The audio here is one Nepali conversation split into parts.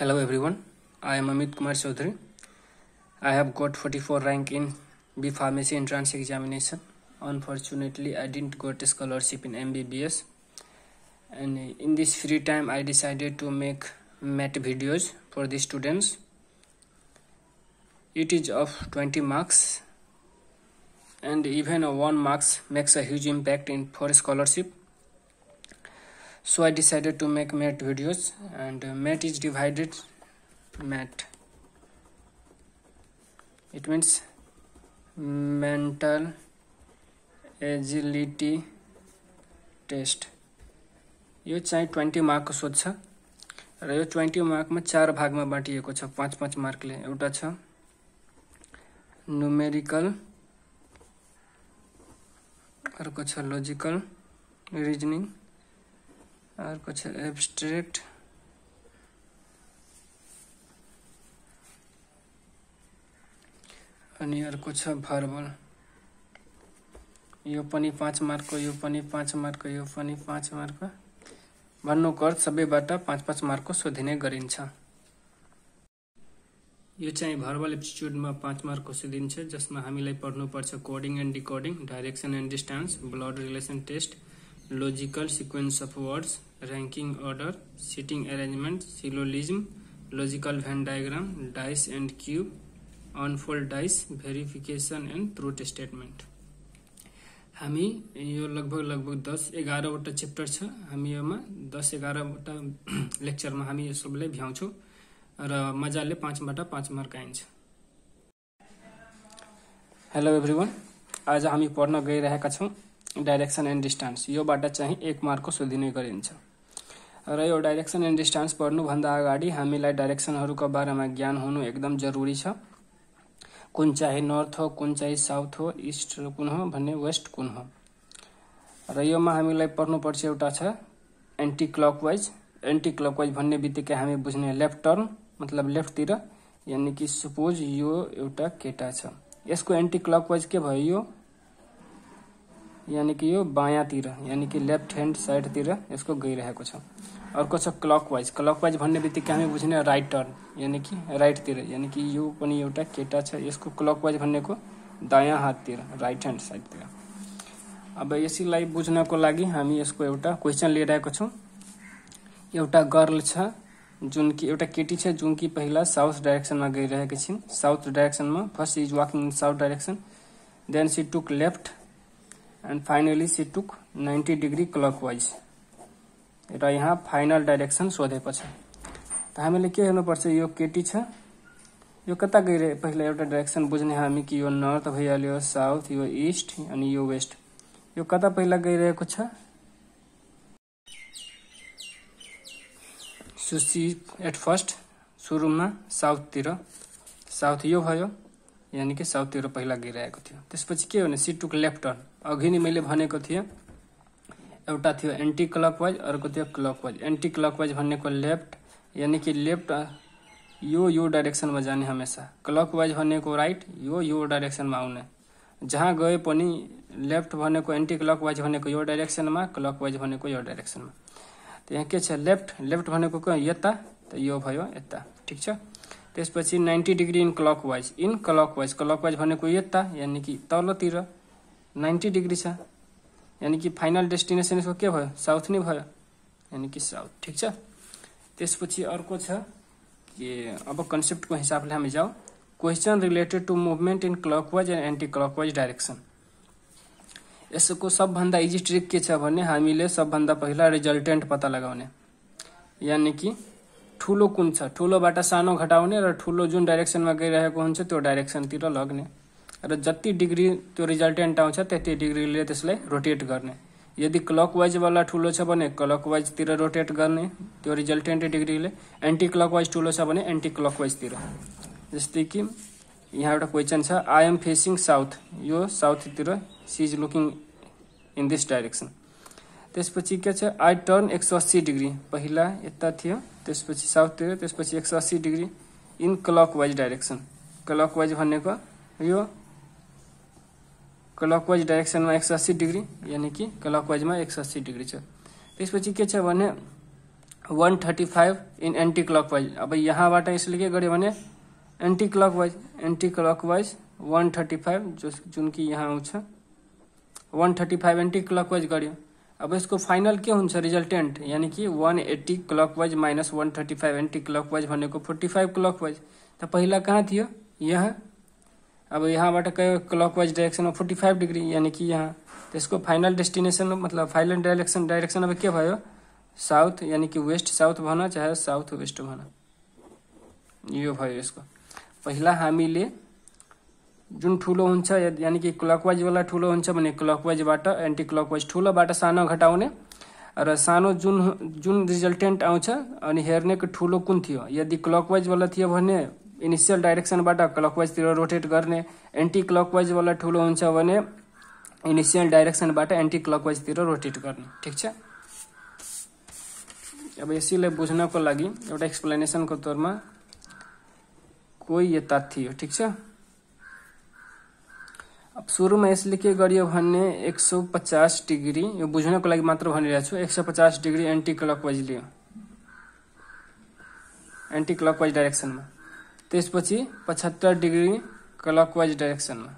Hello everyone, I am Amit Kumar Chaudhary. I have got 44 rank in B Pharmacy entrance examination. Unfortunately, I didn't got a scholarship in MBBS. And in this free time, I decided to make math videos for the students. It is of 20 marks and even 1 marks makes a huge impact for scholarship. So I decided to make math videos, and math is divided math. It means mental agility test. यो चाहिँ 20 मार्क को सोध्छ र यो 20 मार्क में 4 भाग में बाँटिएको छ 5-5 मार्कले। एउटा छ न्यूमेरिकल, अर्को छ लॉजिकल रीजनिंग, अर्को छ एब्स्ट्रैक्ट, अनि अर्को छ भर्बल। यो पनि 5 मार्क को, यो पनि 5 मार्क को, यो पनि 5 मार्क को। भन्नुको अर्थ सबैबाट 5-5 मार्क को सोधिने गरिन्छ। यो चाहिँ भर्बल एप्टिट्युडमा 5 मार्क को सोधिन्छ, जसमा हामीलाई पढ्नुपर्छ coding and decoding, direction and distance, blood relation test, logical sequence of words, ranking order, seating arrangement, syllogism, logical Venn diagram, dice and cube, unfold dice, verification and truth statement. हामी यो लगभग 10-11 वटा चैप्टर छ। हामी योमा 10-11 वटा लेक्चरमा हामी यो सबलाई भ्याउँछौं र मजाले 5बाट 5 मार्क आइन्छ। हेलो एभ्रीवन, आज हामी पढ्न गइरहेका छौं डाइरेक्सन एन्ड डिस्टेन्स। योबाट चाहिँ 1 मार्क को सोधिने गरिन्छ र यो डाइरेक्सन एन्ड डिस्टेन्स पढ्नु भन्दा अगाडि हामीलाई डाइरेक्सनहरुको बारेमा ज्ञान हुनु एकदम जरुरी छ। कुन चाहिँ नर्थ हो, कुन चाहिँ साउथ हो, ईस्ट कुन हो भन्ने, वेस्ट कुन हो। र योमा हामीलाई पढ्नुपर्छ एउटा छ एन्टी क्लकवाइज। एन्टी क्लकवाइज भन्ने बित्तिकै हामी बुझ्ने लेफ्ट टर्न मतलब लेफ्ट तिर, यानी कि सपोज यो एउटा केटा छ, यसको एन्टी क्लकवाइज के भयो, यो यानी कि यो बायाँ तिर, यानी कि लेफ्ट हैंड साइड तिर यसको गइरहेको छ। अर्को छ क्लकवाइज। क्लकवाइज भन्ने बित्तिकै हामी बुझ्ने राइट टर्न, यानी कि राइट तिर, यानी कि यो पनि एउटा केटा छ, यसको क्लकवाइज भन्नेको दायाँ हात तिर, राइट हैंड साइड तिर। अब यसैलाई बुझ्नको लागि हामी यसको एउटा क्वेशन लिइरहेको छौं। एउटा गर्ल छ जुन कि एउटा केटी छ जुन कि पहिला साउथ डाइरेक्सनमा गइरहेकी छिन्। साउथ डाइरेक्सनमा first is walking in south direction, then she took left and finally she took 90 degree clockwise। र यहाँ फाइनल डाइरेक्सन सोधेको छ। त हामीले के हेर्नुपर्छ, यो केटी छ, यो कता गइरहे, पहिला एउटा डाइरेक्सन बुझ्ने हामी कि यो नर्थ भइहाल्यो, साउथ, यो ईस्ट अनि यो वेस्ट। यो कता पहिला गइरहेको छ, सुसी एट फर्स्ट सुरुमा साउथ तिर, साउथ यो भयो, यानी कि साउथ तिर पहिला गइरहेको थियो। त्यसपछि के भने सी टुक लेफ्ट टर्न। अघि नै मैले भनेको थिएँ एउटा थियो एन्टी क्लकवाइज, अर्को थियो क्लकवाइज। एन्टी क्लकवाइज भन्नेको लेफ्ट, यानी कि लेफ्ट यो डाइरेक्सनमा जाने हमेशा। क्लकवाइज भन्नेको राइट, यो डाइरेक्सनमा आउने। जहाँ गए पनि लेफ्ट भनेको एन्टी क्लकवाइज भनेको यो डाइरेक्सनमा, क्लकवाइज भनेको यो डाइरेक्सनमा। त यहाँ के छ, लेफ्ट, लेफ्ट भनेको के यता, त यो भयो यता, ठीक छ। त्यसपछि 90 degree in clockwise, in clockwise, clockwise भनेको यता, यानी कि तलतिर 90 डिग्री छ, यानी कि फाइनल डेस्टिनेसन यसको के भयो, साउथ नै भयो, यानी कि साउथ, ठीक छ। त्यसपछि अर्को छ कि अब कन्सेप्टको हिसाबले हामी जाऊ। Question related to movement in clockwise and anti clockwise direction. यसको सबभन्दा इजी ट्रिक के छ भने हामीले सबभन्दा पहिला रिजल्टेन्ट पत्ता लगाउने, यानी कि ठूलो कुन छ, ठूलोबाट सानो घटाउने र ठूलो जुन डाइरेक्सनमा गइरहेको हुन्छ त्यो डाइरेक्सनतिर लग्ने र जति डिग्री त्यो रिजल्टेन्ट आउँछ त्यति डिग्रीले त्यसलाई रोटेट गर्ने। यदि क्लकवाइज वाला ठूलो छ भने क्लकवाइज तिर रोटेट गर्ने त्यो रिजल्टेन्ट डिग्रीले, एन्टी क्लकवाइज ठूलो छ भने एन्टी क्लकवाइज तिर। जस्तै कि यहाँ एउटा क्वेशन छ, आई एम फेसिङ साउथ, यो साउथ तिर, C is looking in this direction. त्यसपछि के छ, आई टर्न 180 डिग्री, पहिला यता थियो, त्यसपछि साउथ तिर, त्यसपछि 180 degree in clockwise direction. Clockwise भनेको यो क्लकवाइज डाइरेक्सनमा 180 डिग्री, यानी कि क्लकवाइजमा 180 डिग्री छ। त्यसपछि के छ भने 135 इन एंटी क्लॉकवाइज। अब यहाँबाट यसले के गर्यो भने एंटी क्लॉकवाइज 135 जुन कि यहाँ आउँछ 135 एंटी क्लॉकवाइज गर्यो। अब यसको फाइनल के हुन्छ रिजल्टेन्ट, यानी कि 180 क्लॉकवाइज माइनस 135 एंटी क्लॉकवाइज भनेको 45 क्लॉकवाइज। त पहिला कहाँ थियो यहाँ, अब यहाँबाट गयो क्लॉकवाइज डाइरेक्सनमा 45 डिग्री, यानी कि यहाँ त्यसको फाइनल डेस्टिनेसन मतलब फाइनल डाइरेक्सन अब के भयो साउथ, यानी कि वेस्ट साउथ भन चाहे साउथ वेस्ट भन, यो भयो यसको। पहिला हामीले जुन ठुलो हुन्छ यानी कि क्लॉकवाइज वाला ठुलो हुन्छ भने क्लॉकवाइजबाट एंटी क्लॉकवाइज ठुलोबाट सानो घटाउने र सानो जुन रिजल्टेन्ट आउँछ अनि हेर्नेको ठुलो कुन थियो। यदि क्लॉकवाइज वाला थियो भने इनिशियल डाइरेक्सनबाट क्लॉकवाइजतिर रोटेट गर्ने, एंटी क्लॉकवाइज वाला ठुलो हुन्छ भने इनिशियल डाइरेक्सनबाट एंटी क्लॉकवाइजतिर रोटेट गर्ने। ठीक छ। अब यसैलाई बुझ्नको लागि एउटा एक्सप्लेनेसनको तौरमा कोही यता थियो। ठीक छ। अब सुरुमा यसले के गरियो भन्ने 150 डिग्री, यो बुझ्नको लागि मात्र भनिरहेको छु, 150 डिग्री एंटी क्लॉकवाइज लियो एंटी क्लॉकवाइज डाइरेक्सनमा, त्यसपछि 75 डिग्री क्लॉकवाइज डाइरेक्सनमा।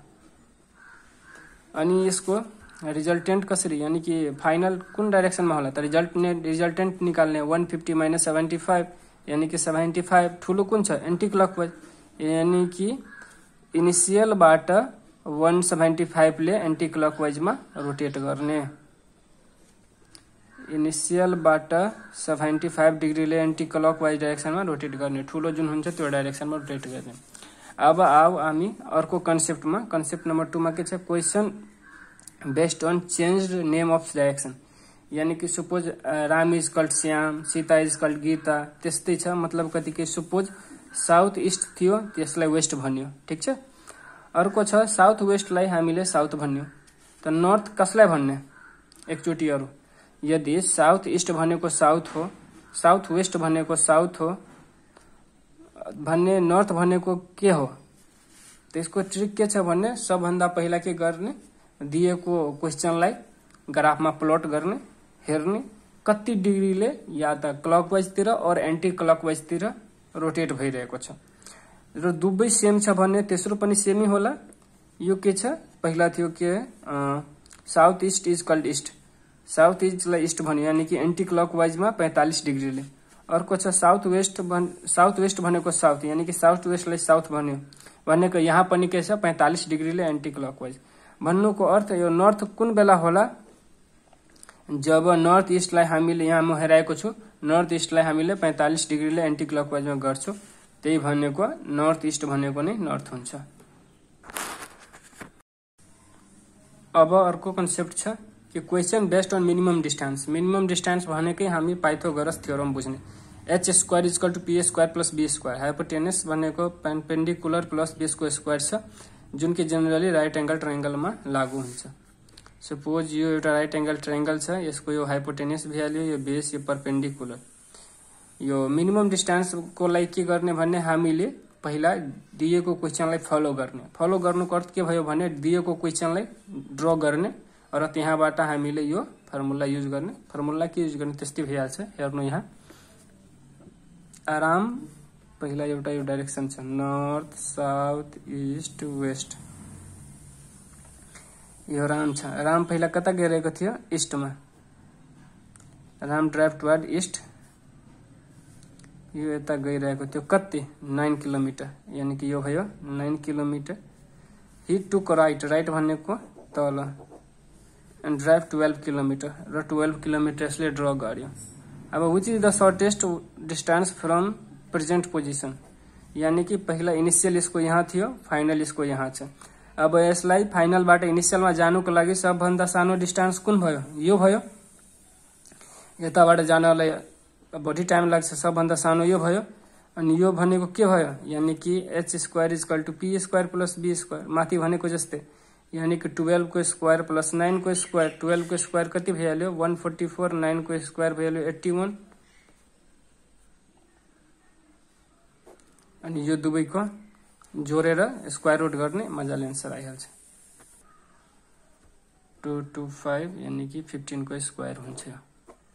अनि यसको रिजल्टेन्ट कसरी, यानी कि फाइनल कुन डाइरेक्सनमा होला त रिजल्टेन्ट निकाल्ने 150 माइनस 75, यानी कि 75 ठुलो कुन छ एंटी क्लॉकवाइज, यानी कि इनिशियलबाट 175 ले एंटी क्लॉकवाइजमा रोटेट गर्ने, इनिशियलबाट 75 डिग्रीले एंटी क्लॉकवाइज डाइरेक्सनमा रोटेट गर्ने, ठुलो जुन हुन्छ त्यो डाइरेक्सनमा रोटेट गर्ने। अब आओ हामी अर्को कन्सेप्टमा, कन्सेप्ट नम्बर 2 मा के छ, question based on changed name of direction, यानी कि suppose Ram is called Shyam, Sita is called Gita, त्यस्तै छ। मतलब कति के सपोज साउथ ईस्ट थियो त्यसलाई वेस्ट भन्यो। ठीक छ। अर्को छ साउथ वेस्टलाई हामीले साउथ भन्यो, त नर्थ कसलाई भन्ने एकचोटि अरु, यदि साउथ ईस्ट भनेको साउथ हो, साउथ वेस्ट भनेको साउथ हो भन्ने, नर्थ भनेको के हो, त्यसको ट्रिक के छ भन्ने सबभन्दा पहिला के गर्ने, दिएको क्वेशनलाई ग्राफमा प्लट गर्ने, हेर्ने कति डिग्रीले या त क्लकवाइजतिर और एंटी क्लकवाइजतिर रोटेट भइरहेको छ, र दुवै सेम छ भने तेस्रो पनि सेमै होला। यो के छ, पहिला थियो के south east is called east, south ईस्टलाई ईस्ट भन्यो, यानी कि एंटी क्लकवाइजमा 45 डिग्रीले। अर्को छ साउथ वेस्ट भनेको साउथ, यानी कि साउथ वेस्टलाई साउथ भन्यो भनेको यहाँ पनि के छ 45 डिग्रीले एंटी क्लकवाइज। भन्नुको अर्थ यो नर्थ कुन बेला होला, जब नर्थ ईस्टलाई हामीले यहाँ म हेराएको छु, नर्थ ईस्टलाई हामीले 45 डिग्रीले एंटी क्लकवाइजमा गर्छौं, त्यही भनेको नर्थ ईस्ट भनेको नै नर्थ हुन्छ। अब अर्को कन्सेप्ट छ कि question based on minimum distance. Minimum distance भनेकै हामी पाइथागोरस थ्योरम बुझ्ने, h square is equal to p square plus b square, hypotenuse भनेको पेन्डिकुलर प्लस बेसको स्क्वायर छ, जुन कि जनरली राइट एंगल ट्रायंगलमा लागू हुन्छ। सपोज यो एउटा राइट एंगल ट्रायंगल छ, यसको यो हाइपोटेनस भ्यालु, यो बेस, यो परपेंडिकुलर। यो मिनिमम डिस्टेंस को लागि के गर्ने भन्ने हामीले पहिला दिएको क्वेशनलाई फलो गर्ने। फलो गर्नुको अर्थ के भयो भने दिएको क्वेशनलाई ड्र गर्ने र त्यहाँबाट हामीले यो फर्मुला युज गर्ने। फर्मुला के युज गर्ने त्यस्तै भइहाल्छ, हेर्नु यहाँ आराम। पहिला एउटा यो डाइरेक्सन छ नर्थ साउथ ईस्ट वेस्ट, यो राम छ, राम पहिला कता गइरहेको थियो ईस्टमा, राम ड्राइभ टुवर्ड ईस्ट, यो यता गइरहेको थियो कति 9 किलोमिटर, यानी कि यो भयो 9 किलोमिटर। ही टुक राइट, राइट भनेको तल, एन्ड ड्राइभ 12 किलोमिटर, र 12 किलोमिटर यसले ड्र गर्यो। अब which is the shortest distance from present position, यानी कि पहिला इनिशियल इसको यहाँ थियो, फाइनल इसको यहाँ छ। अब यसलाई फाइनलबाट इनिशियलमा जानुको लागि सबभन्दा सानो डिस्टेंस कुन भयो, यो भयो। यताबाट जानलाई बढी टाइम लाग्छ, सबभन्दा सानो यो भयो। अनि यो भनेको के भयो, यानी कि h square is equal to p square plus b square, माथि भनेको जस्तै, यानी कि 12 को स्क्वायर प्लस 9 को स्क्वायर, 12 को स्क्वायर कति भइहाल्यो 144, 9 को स्क्वायर भइहाल्यो 81, अनि यो दुवैको जोडेर स्क्वायर रुट गर्ने, मजाले आन्सर आइहाल्छ 225, यानी कि 15 को स्क्वायर हुन्छ।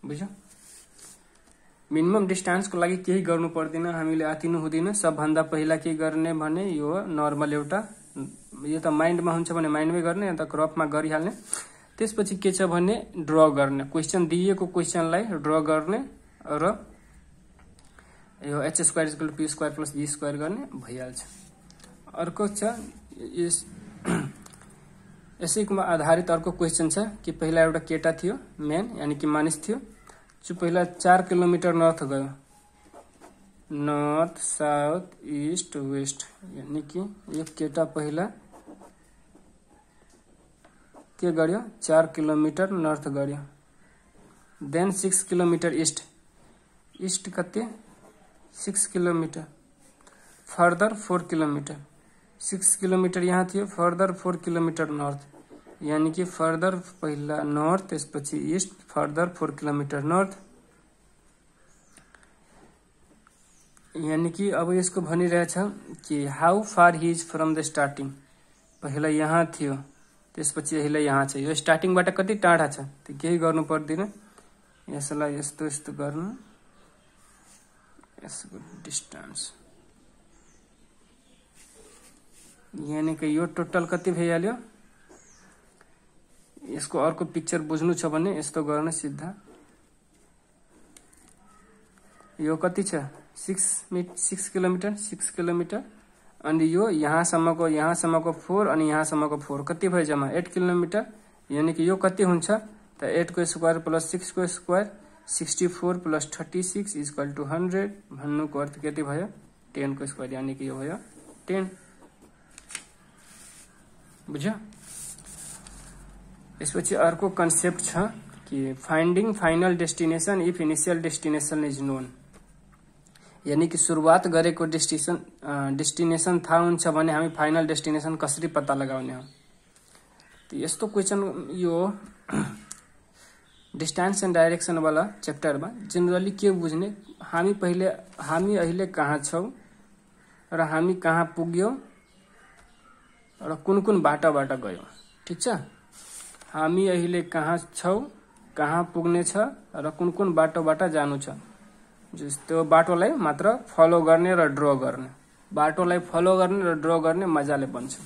बुझ्यो। मिनिमम डिस्टेन्सको लागि केही गर्नु पर्दैन, हामीले आतिनु हुँदैन। सबभन्दा पहिला के गर्ने भने यो नर्मल एउटा, यो त माइन्डमा हुन्छ भने माइन्डमै गर्ने, या त क्रपमा गरिहाल्ने। त्यसपछि के छ भने ड्र गर्ने, क्वेसन दिएको क्वेसनलाई ड्र गर्ने र यो h² = p² + g² गर्ने भइहाल्छ। अर्को छ यसैको आधारित अर्को क्वेसन छ कि पहिला एउटा केटा थियो, म्यान यानी कि मानिस थियो, जो पहिला 4 किलोमिटर नर्थ गयो, नर्थ साउथ ईस्ट वेस्ट, यानी कि यो केटा पहिला के गर्यो 4 किलोमिटर नर्थ गर्यो। देन 6 किलोमिटर ईस्ट, ईस्ट कति 6 किलोमिटर, फर्दर 4 किलोमिटर, 6 किलोमिटर यहाँ थियो, फर्दर 4 किलोमिटर नर्थ, यानी कि फर्दर पहिला नर्थ त्यसपछि ईस्ट, फर्दर 4 किलोमिटर नर्थ। यानी कि अब यसको भनिरहेछ कि how far he is from the starting, पहिला यहाँ थियो त्यसपछि अहिले यहाँ छ, यो स्टार्टिङबाट कति टाढा छ त्यो केही गर्नु पर्दैन। यसलाई यस्तो यस्तो गर्नु, यसको डिस्टेन्स, यानी कि यो टोटल कति भइहाल्यो। यसको अर्को पिक्चर बुझ्नु छ भने यस्तो गर्न सिधा, यो कति छ 6 किलोमिटर, 6 किलोमिटर, अनि यो यहाँसम्मको 4 अनि यहाँसम्मको 4 कति भयो जम्मा 8 किलोमिटर। यानी कि यो कति हुन्छ त 8 को स्क्वायर प्लस 6 को स्क्वायर 64 प्लस 36 इक्वल टू 100, भन्नुको अर्थ कति भयो 10 को स्क्वायर, यानी कि यो भयो 10। बुझ्यो। यसपछि अर्को कन्सेप्ट छ कि finding final destination if initial destination is known, यानी कि सुरुवात गरेको डेस्टिनेसन थाहा हुन्छ भने हामी फाइनल डेस्टिनेसन कसरी पत्ता लगाउने हो। तो यस्तो क्वेसन यो डिस्टेन्स एन्ड डाइरेक्सन वाला चैप्टरमा जेनरली के बुझ्ने, हामी अहिले कहाँ छौं र हामी कहाँ पुग्यौं र कुन कुन बाटाबाट गयौं, ठीक छ। हामी अहिले कहाँ छौं, कहाँ पुग्ने छ र कुन कुन बाटोबाट जानु छ, जस्तो बाटोलाई मात्र फलो गर्ने र ड्र गर्ने, बाटोलाई फलो गर्ने र ड्र गर्ने मजाले बन्छ।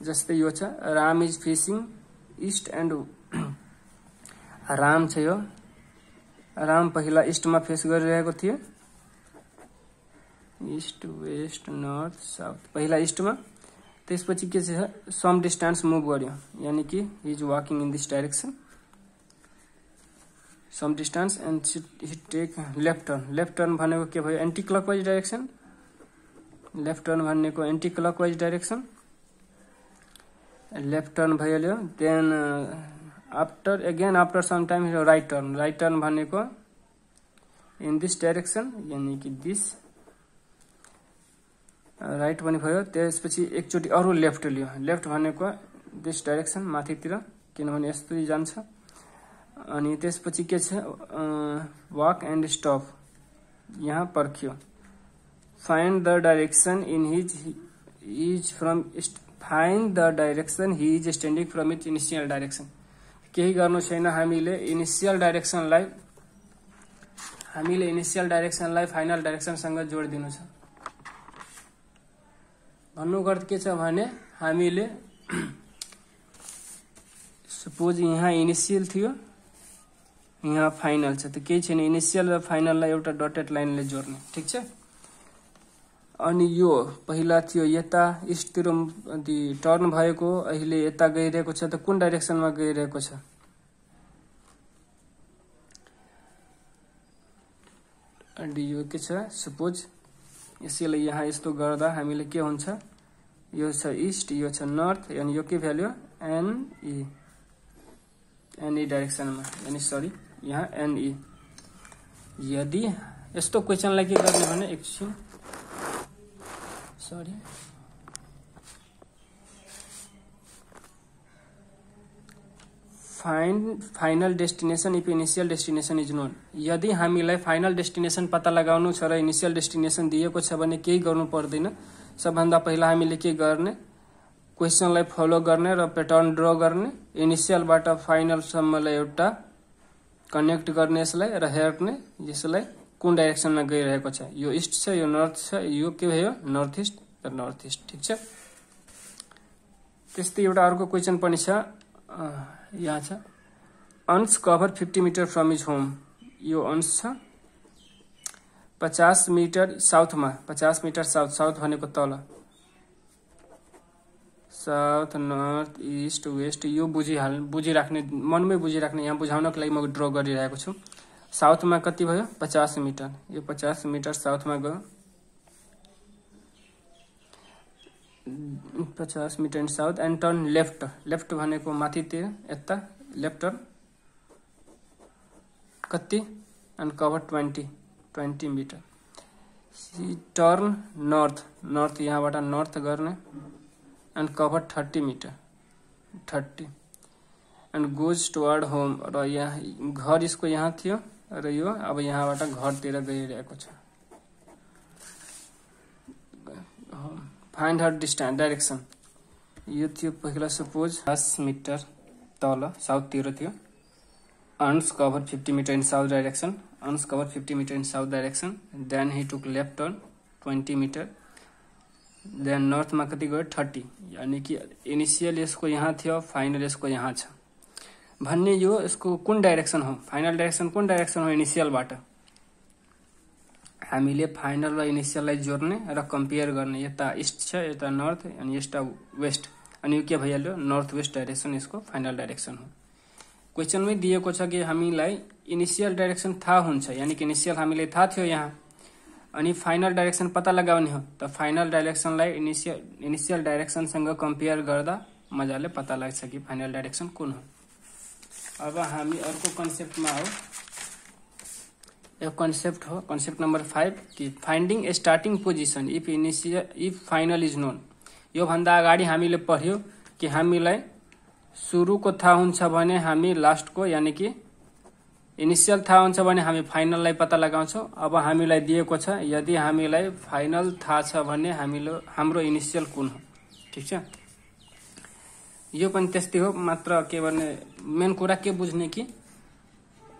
जस्तै यो छ Ram is facing east and, Ram छ यो, राम पहिला ईस्टमा फेस गरिरहेको थियो, ईस्ट वेस्ट नर्थ साउथ, पहिला ईस्टमा, त्यसपछि के छ सम डिस्टेन्स मुभ गर्यो, यानी कि he is walking in this direction, some distance and he take left turn. Left turn भनेको के भयो anti clockwise direction, left turn भनेको anti clockwise direction, left turn भइहाल्यो। Then after some time right turn, right turn भनेको इन दिस डाइरेक्शन, यानी कि दिस राइट पनि भयो। त्यसपछि एकचोटि अरु लेफ्ट लियो, लेफ्ट भनेको दिस डाइरेक्शन माथितिर, किनभने यस्तो जान्छ। अनि त्यसपछि के छ वॉक एंड स्टॉप, यहाँ पर्खियो, find the direction in his from, find the direction he is standing from it initial direction. केही गर्नु छैन, हामीले इनिशियल डाइरेक्सनलाई फाइनल डाइरेक्सनसँग जोडिदिनु छ। भन्नुको अर्थ के छ भने हामीले सपोज यहाँ इनिशियल थियो, यहाँ फाइनल छ, त केही छैन, इनिशियल र फाइनललाई एउटा डटेड लाइनले जोड्ने, ठीक छ। अनि यो पहिला थियो यता ईस्टतिर टर्न भएको, अहिले यता गइरहेको छ, त कुन डाइरेक्सनमा गइरहेको छ, अनि यो के छ सपोज यसैलाई यहाँ यस्तो गर्दा हामीले के हुन्छ, यो छ ईस्ट, यो छ नर्थ, यानी यो के भ्याल्यु एनई डाइरेक्सनमा, यानी सरी यहाँ एनई। यदि यस्तो क्वेसनलाई के गर्ने भने एकछिन sorry, find final destination if initial destination is known. यदि हामीलाई फाइनल डेस्टिनेसन पत्ता लगाउनु छ र इनिशियल डेस्टिनेसन दिएको छ भने केही गर्नु पर्दैन। सबभन्दा पहिला हामीले के गर्ने, क्वेसनलाई फलो गर्ने र प्याटर्न ड्र गर्ने, इनिशियलबाट फाइनलसम्मलाई एउटा कनेक्ट गर्ने यसलाई र हेर्ने, यसलाई कुन डाइरेक्सनमा गइरहेको छ, यो ईस्ट छ, यो नर्थ छ, यो के भयो नर्थ ईस्ट र नर्थ ईस्ट। ठिक छ। त्यस्तै एउटा अर्को क्वेसन पनि छ, यहाँ छ Ansh cover 50 metre from his home. यो अन्स छ 50 मिटर साउथमा, 50 मिटर साउथ, साउथ भनेको तल, साउथ नर्थ ईस्ट वेस्ट, यो बुझिराख्ने, मनमै बुझिराख्ने, यहाँ बुझाउनको लागि म ड्र गरिरहेको छु। साउथमा कति भयो 50 मिटर, यो 50 मिटर साउथमा गयो, 50 metre in south and turn left, left भनेको माथितिर यता, लेफ्ट टर्न कति and cover 20 metre. Turn north, north यहाँबाट नर्थ गर्ने and cover 30 metre, 30 and goes toward home. र यहाँ घर यसको यहाँ थियो र यो अब यहाँबाट घरतिर गइरहेको छ। फाइन्ड हर डिस्टेन्स डाइरेक्सन, यो थियो पहिला सपोज 10 मिटर तल साउथतिर थियो। अर्न्स cover 50 metre in south direction, अर्न्स cover 50 metre in south direction, then he took left turn 20 metre, then नर्थमा कति गयो 30, यानी कि इनिसियल यसको यहाँ थियो, फाइनल यसको यहाँ छ भन्ने। यो यसको कुन डाइरेक्सन हो, फाइनल डाइरेक्सन कुन डाइरेक्सन हो इनिसियलबाट। हामीले फाइनल र इनिसियललाई जोड्ने र कम्पेयर गर्ने, यता ईस्ट छ, यता नर्थ अनि यता वेस्ट, अनि यो के भइहाल्यो नर्थ वेस्ट डाइरेक्सन यसको फाइनल डाइरेक्सन हो। क्वेसनमै दिएको छ कि हामीलाई इनिसियल डाइरेक्सन थाहा हुन्छ, यानी कि इनिसियल हामीले थाहा थियो यहाँ, अनि फाइनल डाइरेक्सन पत्ता लगाउने हो, त फाइनल डाइरेक्सनलाई इनिसियल डाइरेक्सनसँग कम्पेयर गर्दा मजाले पत्ता लाग्छ कि फाइनल डाइरेक्सन कुन हो। अब हामी अर्को कन्सेप्टमा हो, यो कन्सेप्ट हो कन्सेप्ट नम्बर 5 कि finding a starting position if final is known. यो भन्दा अगाडि हामीले पढ्यो कि हामीलाई सुरुको थाहा हुन्छ भने हामी लास्टको, यानी कि इनिसियल थाहा हुन्छ भने हामी फाइनललाई पत्ता लगाउँछौँ। अब हामीलाई दिएको छ यदि हामीलाई फाइनल थाहा छ भने हाम्रो इनिसियल कुन हो। ठिक छ। यो पनि त्यस्तै हो, मात्र के भन्ने मेन कुरा के बुझ्ने कि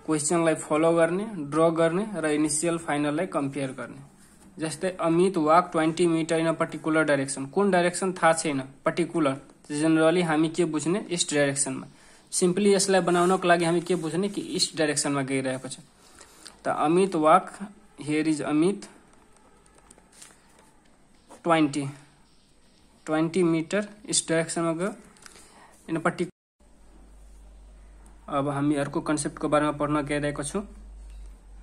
क्वेसनलाई फलो गर्ने, ड्र गर्ने र इनिसियल फाइनललाई कम्पेयर गर्ने। जस्तै Amit walk 20 metre in a particular direction, कुन डाइरेक्सन थाहा छैन पर्टिकुलर, जेनरली हामी के बुझ्ने ईस्ट डाइरेक्सनमा। सिम्पली यसलाई बनाउनको लागि हामी के बुझ्ने कि ईस्ट डाइरेक्सनमा गइरहेको छ। त Amit walk, here is Amit 20 metre east डाइरेक्सनमा गयो इन पर्टिकुलर। अब हामी अर्को कन्सेप्टको बारेमा पढ्न गइरहेको छु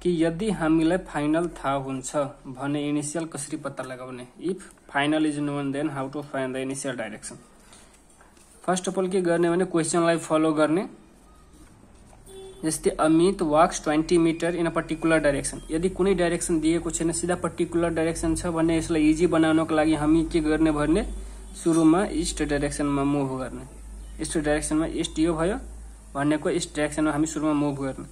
कि यदि हामीलाई फाइनल थाहा हुन्छ भने इनिसियल कसरी पत्ता लगाउने। If final is known then how to find the initial direction. First of all के गर्ने भने क्वेसनलाई फलो गर्ने। जस्तै Amit walks 20 metre in a particular direction. यदि कुनै डाइरेक्सन दिएको छैन, सिधा पर्टिकुलर डाइरेक्सन छ भने यसलाई इजी बनाउनको लागि हामी के गर्ने भने सुरुमा ईस्ट डाइरेक्सनमा मुभ गर्ने। ईस्ट डाइरेक्सनमा ईस्ट यो भयो भनेको ईस्ट डाइरेक्सनमा हामी सुरुमा मुभ गर्ने।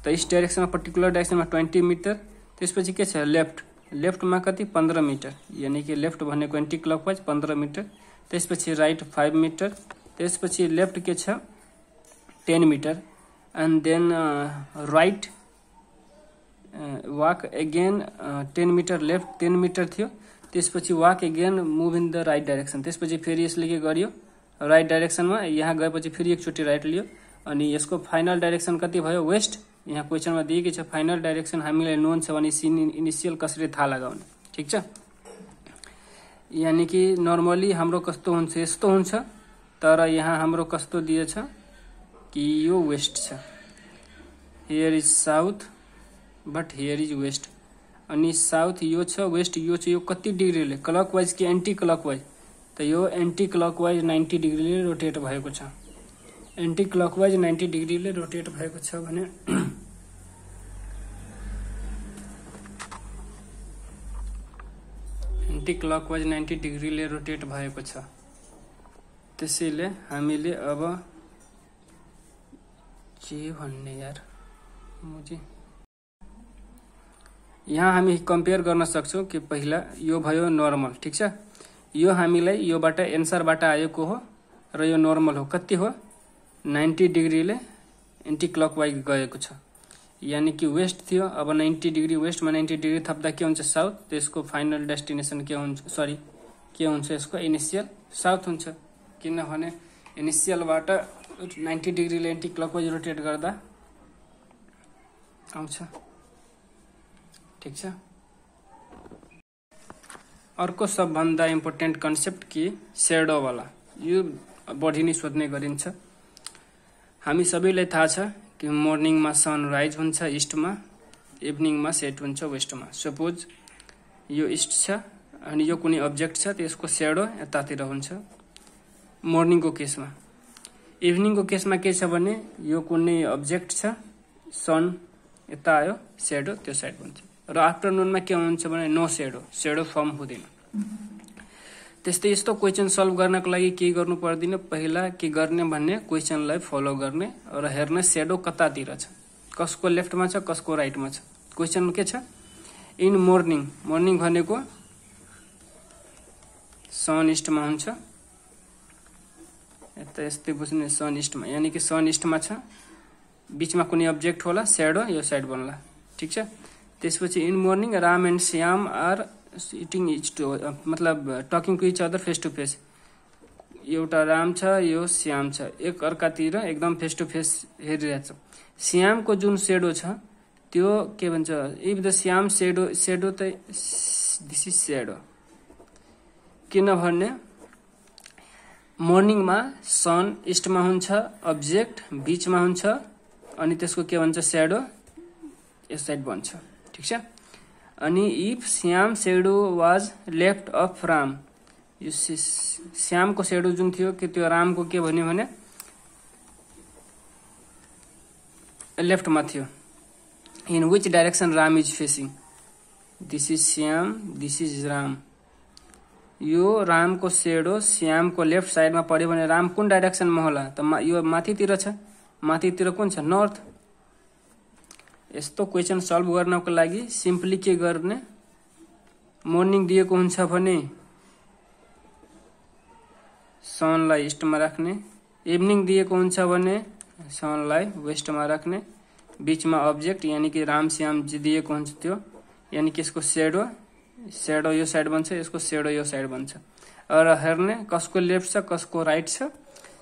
त ईस्ट डाइरेक्सनमा पर्टिकुलर डाइरेक्सनमा 20 मिटर, त्यसपछि के छ लेफ्ट, लेफ्टमा कति 15 मिटर, यानी कि लेफ्ट भनेको एन्टी क्लकवाइज 15 मिटर। त्यसपछि राइट 5 मिटर, त्यसपछि लेफ्ट के छ 10 metre and then right walk again 10 metre, left 10 metre थियो। त्यसपछि walk again move in the right direction. त्यसपछि फेरि यसले के गर्यो राइट डाइरेक्सनमा, यहाँ गएपछि फेरि एकचोटि राइट लियो अनि यसको फाइनल डाइरेक्सन कति भयो वेस्ट। यहाँ क्वेसनमा दिएकै छ फाइनल डाइरेक्सन हामीलाई नोन छ भने इनिसियल कसरी थाहा लगाउने। ठिक छ। यानी कि नर्मली हाम्रो कस्तो हुन्छ यस्तो हुन्छ, तर यहाँ हाम्रो कस्तो दिएछ कि यो वेस्ट छ। Here is south but here is west. अनि साउथ यो छ, वेस्ट यो छ। यो कति डिग्रीले क्लकवाइज कि एन्टी क्लकवाइज, त यो एन्टी क्लकवाइज 90 डिग्रीले रोटेट भएको छ। एन्टी क्लकवाइज 90 डिग्रीले रोटेट भएको छ भने एन्टी क्लकवाइज 90 डिग्रीले रोटेट भएको छ। त्यसैले हामीले अब के भन्ने यार मुझे यहाँ हामी कम्पेयर गर्न सक्छौं कि पहिला यो भयो नर्मल। ठिक छ। यो हामीलाई योबाट एन्सरबाट आएको हो र यो नर्मल हो। कति हो 90 डिग्रीले एन्टी क्लकवाइज गएको छ। यानी कि वेस्ट थियो। अब 90 डिग्री वेस्टमा 90 डिग्री थप्दा के हुन्छ साउथ, त्यसको फाइनल डेस्टिनेसन के हुन्छ, सरी के हुन्छ यसको इनिसियल साउथ हुन्छ, किनभने इनिसियलबाट 90 डिग्रीले एन्टी क्लकवाइज रोटेट गर्दा आउँछ। ठिक छ। अर्को सबभन्दा इम्पोर्टेन्ट कन्सेप्ट कि सेडो वाला, यो बढी नै सोध्ने गरिन्छ। हामी सबैलाई थाहा छ कि मर्निङमा सनराइज हुन्छ इस्टमा, इभिनिङमा सेट हुन्छ वेस्टमा। सपोज यो इस्ट छ अनि यो कुनै अब्जेक्ट छ, त्यसको सेडो यतातिर हुन्छ मर्निङको केसमा। इभिनिङको केसमा के छ भने यो कुनै अब्जेक्ट छ, सन यता आयो, सेडो त्यो साइड हुन्छ। र आफ्टरनुनमा के हुन्छ भने नो सेडो, सेडो फर्म हुँदैन। त्यस्तै यस्तो क्वेसन सल्भ गर्नको लागि के गर्नु पर्दैन, पहिला के गर्ने भन्ने क्वेसनलाई फलो गर्ने र हेर्ने सेडो कतातिर छ, कसको लेफ्टमा छ कसको राइटमा छ। क्वेसन के छ, इन मर्निङ, मर्निङ भनेको सन इस्टमा हुन्छ, यता यस्तै बुझ्ने सन इस्टमा, यानी कि सन इस्टमा छ, बीचमा कुनै अब्जेक्ट होला, सेडो यो साइड बन्ला। ठिक छ। त्यसपछि in morning Ram and Shyam are eating मतलब talking to each other face to face. एउटा राम छ, यो श्याम छ, एक अर्कातिर एकदम फेस टु फेस हेरिरहेछ। श्यामको जुन सेडो छ त्यो के भन्छ, if the Shyam shadow, shadow त दिस इज सेडो, किनभने मर्निङमा सन इस्टमा हुन्छ, अब्जेक्ट बीचमा हुन्छ अनि त्यसको के भन्छ सेडो यस साइड बन्छ। ठिक छ। अनि if Shyam shadow was left of Ram, यो श्यामको सेडो जुन थियो कि त्यो रामको के भन्यो भने लेफ्टमा थियो। In which direction Ram is facing, this is Shyam, this is Ram. यो रामको सेडो श्यामको लेफ्ट साइडमा पर्यो भने राम कुन डाइरेक्सनमा होला त, यो माथितिर छ, माथितिर कुन छ, नर्थ। यस्तो क्वेसन सल्भ गर्नको लागि सिम्पली के गर्ने, मर्निङ दिएको हुन्छ भने सनलाई इस्टमा राख्ने, इभिनिङ दिएको हुन्छ भने सनलाई वेस्टमा राख्ने, बीचमा अब्जेक्ट यानी कि राम श्याम जी दिएको हुन्छ त्यो, यानी कि यसको सेडो, सेडो यो साइड बन्छ, यसको सेडो यो साइड बन्छ। र हेर्ने कसको लेफ्ट छ कसको राइट छ।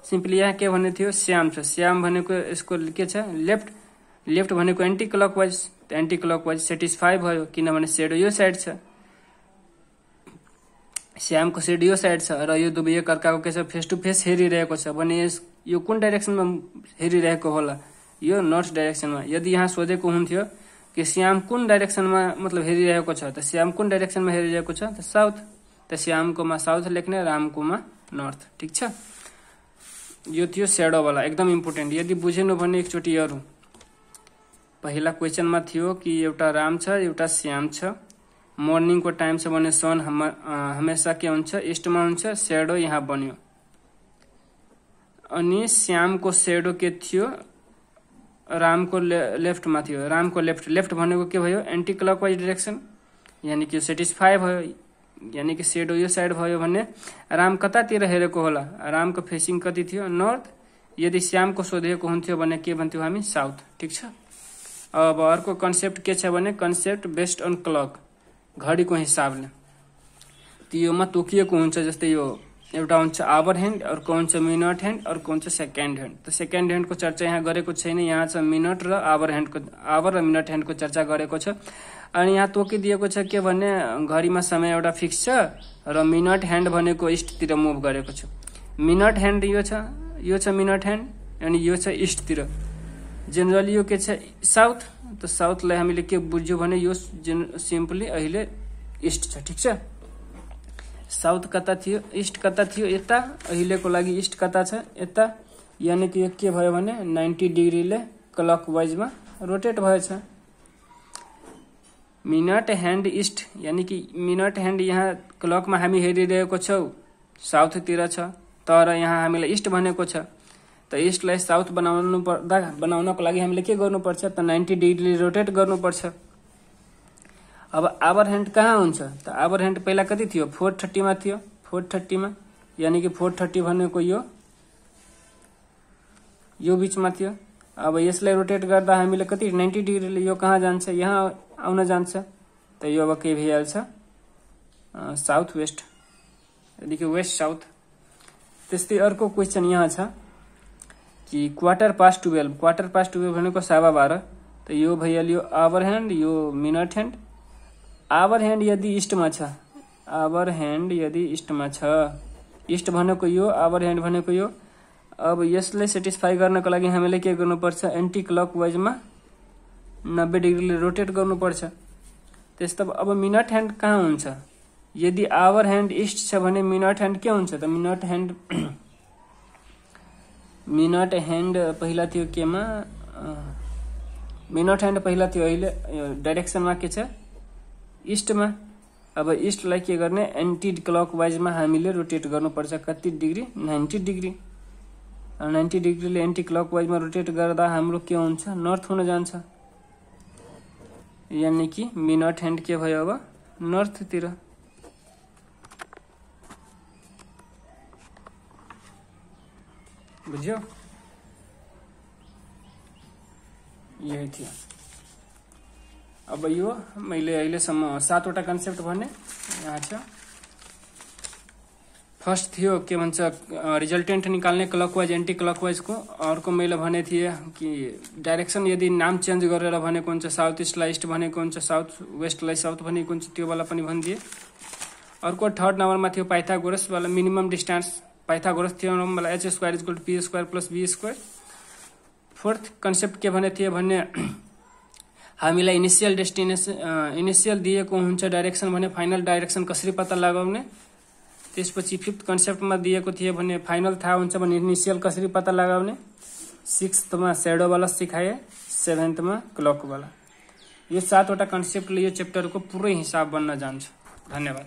सिम्पली यहाँ के भन्ने थियो, श्याम छ, श्याम भनेको यसको के छ लेफ्ट, लेफ्ट भनेको anti clockwise, anti clockwise satisfy भयो किनभने सेडो यो साइड छ, श्यामको सेडो यो साइड छ र यो दुवै एक अर्काको के छ फेस टु फेस हेरिरहेको छ भने यो कुन डाइरेक्सनमा हेरिरहेको होला, यो नर्थ डाइरेक्सनमा। यदि यहाँ सोधेको हुन्थ्यो कि श्याम कुन डाइरेक्सनमा मतलब हेरिरहेको छ, त श्याम कुन डाइरेक्सनमा हेरिरहेको छ त साउथ, त श्यामकोमा साउथ लेख्ने, रामकोमा नर्थ। ठिक छ। यो थियो सेडो वाला, एकदम इम्पोर्टेन्ट। यदि बुझेन भने एकचोटि हेरौँ। पहिला क्वेसनमा थियो कि एउटा राम छ एउटा श्याम छ, मर्निङको टाइम छ भने सन हमेसा के हुन्छ इस्टमा हुन्छ, सेडो यहाँ बन्यो। अनि श्यामको सेडो के थियो रामको लेफ्टमा थियो, रामको लेफ्ट, लेफ्ट भनेको के भयो एन्टी क्लकवाइज डाइरेक्सन, यानी कि सेटिस्फाई भयो, यानी कि सेडो यो साइड भयो भने राम कतातिर हेरेको होला, रामको फेसिङ कति थियो नर्थ। यदि श्यामको सोधेको हुन्थ्यो भने के भन्थ्यो हामी साउथ। ठिक छ। अब अर्को कन्सेप्ट के छ भने कन्सेप्ट बेस्ड अन क्लक, घडीको हिसाबले त्योमा तोकिएको हुन्छ। जस्तै यो एउटा हुन्छ आवर ह्यान्ड, अर्को हुन्छ मिनट ह्यान्ड, अर्को हुन्छ सेकेन्ड ह्यान्ड। त सेकेन्ड ह्यान्डको चर्चा यहाँ गरेको छैन, यहाँ छ मिनट र आवर ह्यान्डको, आवर र मिनट ह्यान्डको चर्चा गरेको छ। अनि यहाँ तोकिदिएको छ के भने घडीमा समय एउटा फिक्स छ र मिनट ह्यान्ड भनेको इस्टतिर मुभ गरेको छ। मिनट ह्यान्ड यो छ मिनट ह्यान्ड, अनि यो छ इस्टतिर। जेनरली यो के छ साउथ, त साउथलाई हामीले के बुझ्यौँ भने यो सिम्पली अहिले इस्ट छ। ठिक छ। साउथ कता थियो, इस्ट कता थियो, यता। अहिलेको लागि इस्ट कता छ, यता। यानी कि यो के भयो भने 90 डिग्रीले क्लकवाइजमा रोटेट भएछ। मिनट ह्यान्ड इस्ट, यानी कि मिनट ह्यान्ड यहाँ क्लकमा हामी हेरिरहेको छौँ साउथतिर छ, तर यहाँ हामीलाई इस्ट भनेको छ। त इस्टलाई साउथ बनाउनको लागि हामीले के गर्नुपर्छ त 90 डिग्री रोटेट गर्नुपर्छ। अब आवर ह्यान्ड कहाँ हुन्छ त आवर ह्यान्ड पहिला कति थियो 430 मा थियो, 430 मा, यानी कि 430 भनेको यो बीचमा थियो। अब यसलाई रोटेट गर्दा हामीले कति 90 डिग्रीले यो कहाँ जान्छ, यहाँ आउन जान्छ। त यो अब के भइहाल्छ, साउथ वेस्ट, यदिको वेस्ट साउथ। त्यस्तै अर्को क्वेसन यहाँ छ कि क्वार्टर पास्ट 12 भनेको 12:15। त यो भइहाल्यो आवर ह्यान्ड, यो मिनट ह्यान्ड। आवर ह्यान्ड यदि इस्टमा छ, आवर ह्यान्ड यदि इस्टमा छ, इस्ट भनेको यो, आवर ह्यान्ड भनेको यो। अब यसलाई सेटिस्फाई गर्नको लागि हामीले के गर्नुपर्छ, एन्टी क्लकवाइजमा 90 डिग्रीले रोटेट गर्नुपर्छ। त्यस्तो अब मिनट ह्यान्ड कहाँ हुन्छ, यदि आवर ह्यान्ड इस्ट छ भने मिनट ह्यान्ड के हुन्छ त, मिनट ह्यान्ड पहिला थियो केमा, मिनट ह्यान्ड पहिला थियो, अहिले डाइरेक्सनमा के छ, इस्टमा। अब इस्टलाई के गर्ने, एन्टी क्लकवाइजमा हामीले रोटेट गर्नुपर्छ, कति डिग्री, 90 डिग्री। 90 डिग्रीले एन्टी क्लकवाइजमा रोटेट गर्दा हाम्रो के हुन्छ, नर्थ हुन जान्छ, यानी कि मिनट ह्यान्ड के भयो अब नर्थतिर। बुझ्यो, यही थियो। अब यो मैले अहिलेसम्म 7वटा कन्सेप्ट भने यहाँ छ। फर्स्ट थियो के भन्छ, रिजल्टेन्ट निकाल्ने क्लकवाइज एन्टी क्लकवाइजको। अर्को मैले भने थिएँ कि डाइरेक्सन यदि नाम चेन्ज गरेर भनेको हुन्छ, साउथ इस्टलाई इस्ट भनेको हुन्छ, साउथ वेस्टलाई साउथ भनेको हुन्छ, त्यो वाला पनि भनिदिए। अर्को थर्ड नम्बरमा थियो पाइथागोरस वाला मिनिमम डिस्टेन्स, पाइथागोरस थ्योरम वाला h² = p² + b²। Fourth concept के भने थिए भने हामीलाई इनिसियल दिएको हुन्छ डाइरेक्सन भने फाइनल डाइरेक्सन कसरी पत्ता लगाउने। त्यसपछि फिफ्थ कन्सेप्टमा दिएको थियो भने फाइनल थाहा हुन्छ भने इनिसियल कसरी पत्ता लगाउने। सिक्स्थमा स्याडो वाला सिकाए, 7थमा क्लक वाला। यो 7वटा कन्सेप्टले यो च्याप्टरको पुरै हिसाब बन्न जान्छ। धन्यवाद।